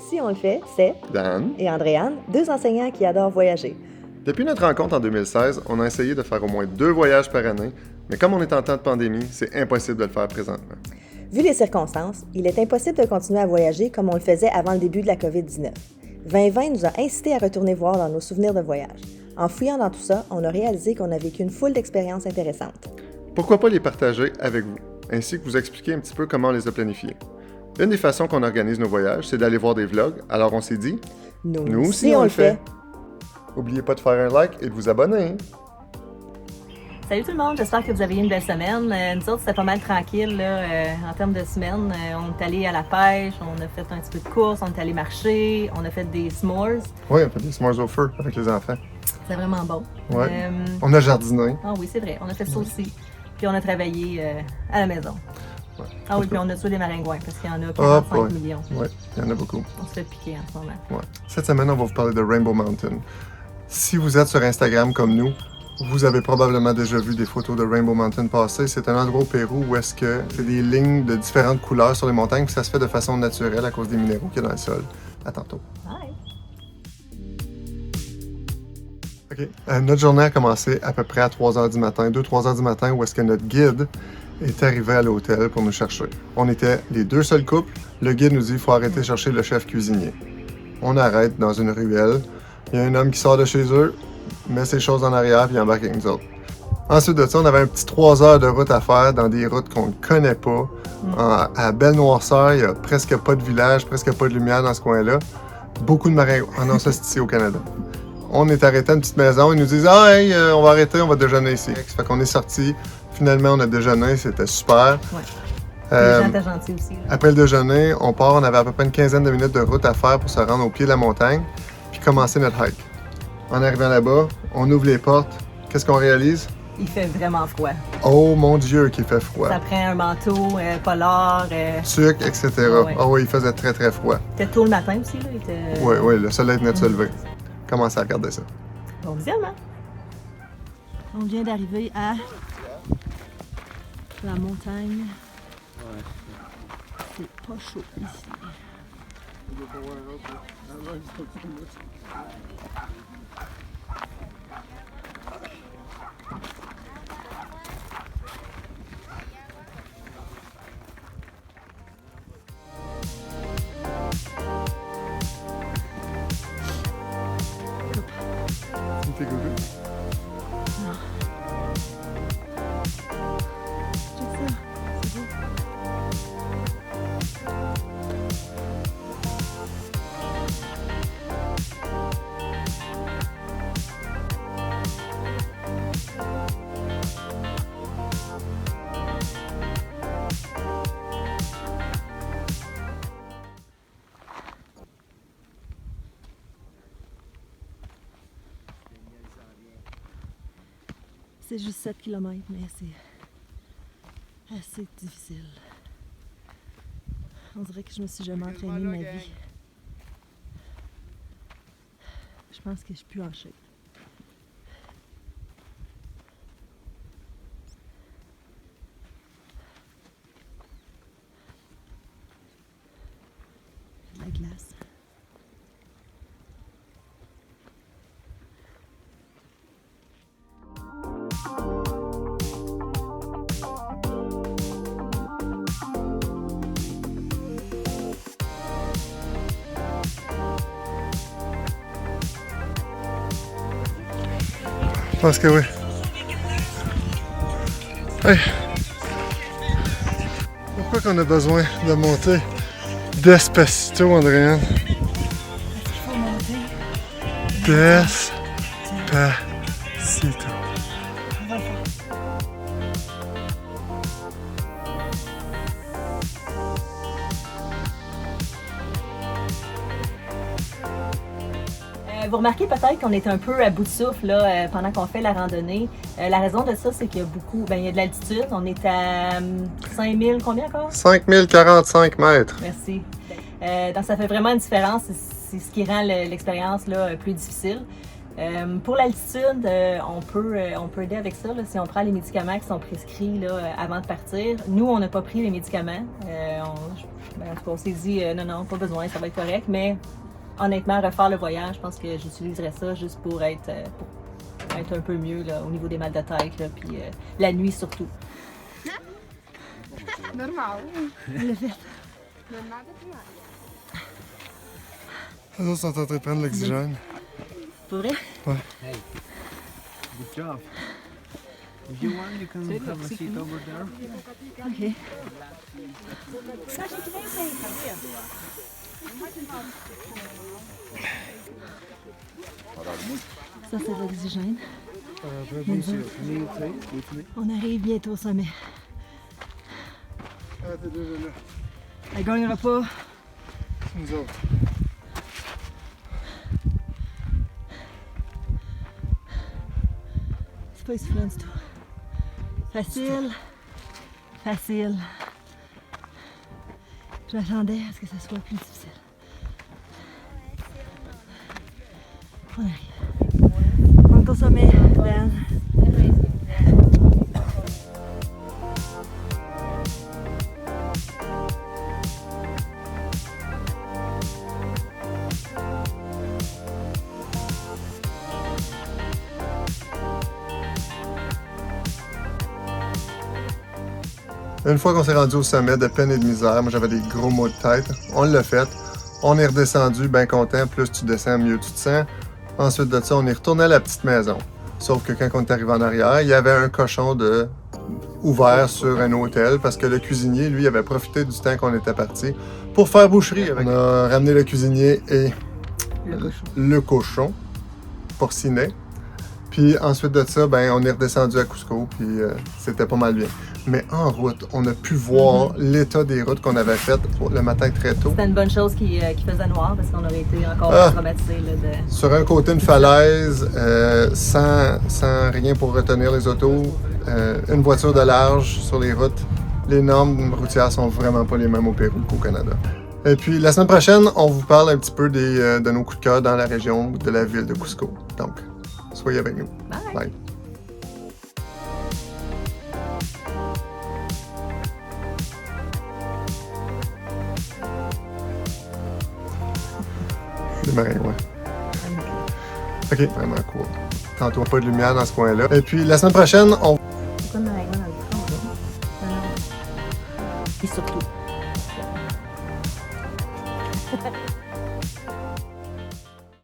Si on le fait, c'est Dan. et Andréane, deux enseignants qui adorent voyager. Depuis notre rencontre en 2016, on a essayé de faire au moins 2 voyages par année, mais comme on est en temps de pandémie, c'est impossible de le faire présentement. Vu les circonstances, il est impossible de continuer à voyager comme on le faisait avant le début de la COVID-19. 2020 nous a incités à retourner voir dans nos souvenirs de voyage. En fouillant dans tout ça, on a réalisé qu'on a vécu une foule d'expériences intéressantes. Pourquoi pas les partager avec vous, ainsi que vous expliquer un petit peu comment on les a planifiés. Une des façons qu'on organise nos voyages, c'est d'aller voir des vlogs, alors on s'est dit, nous aussi on le fait. N'oubliez pas de faire un like et de vous abonner. Salut tout le monde, j'espère que vous avez eu une belle semaine. Nous autres, c'était pas mal tranquille là, en termes de semaine. On est allé à la pêche, on a fait un petit peu de course, on est allé marcher, on a fait des s'mores. Oui, on fait des s'mores au feu avec les enfants. C'était vraiment bon. Ouais. On a jardiné. Ah oui, c'est vrai, on a fait ça aussi. Puis on a travaillé à la maison. Ouais. Ah oui, puis on a tué des maringouins parce qu'il y en a 45 millions. Oui, il y en a beaucoup. On se fait piquer en ce moment. Ouais. Cette semaine, on va vous parler de Rainbow Mountain. Si vous êtes sur Instagram comme nous, vous avez probablement déjà vu des photos de Rainbow Mountain passer. C'est un endroit au Pérou où est-ce que c'est des lignes de différentes couleurs sur les montagnes, puis ça se fait de façon naturelle à cause des minéraux qu'il y a dans le sol. À tantôt. Bye. OK. Notre journée a commencé à peu près à 3 h du matin, 2-3 h du matin, où est-ce que notre guide est arrivé à l'hôtel pour nous chercher. On était les deux seuls couples. Le guide nous dit qu'il faut arrêter de chercher le chef cuisinier. On arrête dans une ruelle. Il y a un homme qui sort de chez eux, met ses choses en arrière puis embarque avec nous autres. Ensuite de ça, on avait un petit 3 heures de route à faire dans des routes qu'on ne connaît pas. À belle noirceur, il n'y a presque pas de village, presque pas de lumière dans ce coin-là. Beaucoup de maringouins. Ah non, ça c'est ici au Canada. On est arrêté à une petite maison, ils nous disent « Ah, hey, on va arrêter, on va déjeuner ici. » Ça fait qu'on est sortis. Finalement, on a déjeuné, c'était super. Ouais. Les gens étaient gentils aussi. Là. Après le déjeuner, on part, on avait à peu près une quinzaine de minutes de route à faire pour se rendre au pied de la montagne, puis commencer notre hike. En arrivant là-bas, on ouvre les portes. Qu'est-ce qu'on réalise? Il fait vraiment froid. Oh mon Dieu, qu'il fait froid. Ça prend un manteau polar. Sucre, etc. Ouais. Oh oui, il faisait très très froid. C'était tôt le matin aussi. Là. Oui, oui, le soleil venait de se lever. Commencez à regarder ça. Bon visionnement. On vient d'arriver à la montagne. C'est pas chaud ici. T'es goûté? Non. Check ça, c'est beau. C'est juste 7 km, mais c'est assez difficile. On dirait que je me suis jamais entraînée de ma vie. Je pense que je suis plus en shape. La glace. Je pense que oui. Hey. Pourquoi qu'on a besoin de monter Despacito, Andréane? Il faut monter. Despacito. On va le faire. Vous remarquez peut-être qu'on est un peu à bout de souffle là, pendant qu'on fait la randonnée. La raison de ça, c'est qu'il y a beaucoup, il y a de l'altitude. On est à 5000, combien encore? 5045 mètres. Merci. Donc ça fait vraiment une différence. C'est ce qui rend l'expérience là, plus difficile. Pour l'altitude, on peut aider avec ça là, si on prend les médicaments qui sont prescrits là, avant de partir. Nous, on n'a pas pris les médicaments. Ben, en tout cas, on s'est dit, non, pas besoin, ça va être correct. Mais honnêtement, refaire le voyage, je pense que j'utiliserais ça juste pour être un peu mieux là, au niveau des mal de tête, là, puis la nuit surtout. Normal. Le fait. Les autres sont en train de prendre l'oxygène. Pour vrai? Ouais. Hey, good job. If you want, you can have a seat over there. OK. Ça, c'est l'oxygène. On arrive bientôt au sommet. Ah, t'es déjà là. Elle gagnera pas. C'est nous autres. C'est pas essoufflant du tout. Facile. Facile. Je m'attendais à ce que ce soit plus difficile. On arrive. On est au sommet, Ben. Une fois qu'on s'est rendu au sommet de peine et de misère, moi j'avais des gros maux de tête. On l'a fait. On est redescendu, bien content. Plus tu descends, mieux tu te sens. Ensuite de ça, on est retourné à la petite maison. Sauf que quand on est arrivé en arrière, il y avait un cochon ouvert sur un hôtel parce que le cuisinier, lui, avait profité du temps qu'on était parti pour faire boucherie. On a ramené le cuisinier et le cochon porcinet. Puis ensuite de ça, ben, on est redescendu à Cusco, puis c'était pas mal bien. Mais en route, on a pu voir l'état des routes qu'on avait faites le matin très tôt. C'était une bonne chose qui faisait noir parce qu'on aurait été encore traumatisés. Sur un côté, une falaise, sans rien pour retenir les autos, une voiture de large sur les routes. Les normes routières sont vraiment pas les mêmes au Pérou qu'au Canada. Et puis la semaine prochaine, on vous parle un petit peu de nos coups de cœur dans la région de la ville de Cusco. Donc, soyez avec nous. Bye! Bye. Des marins, ouais. Ok, vraiment cool. Tantôt, pas de lumière dans ce coin-là. Et puis la semaine prochaine, on... C'est quoi le maringouin dans le fond? Et surtout.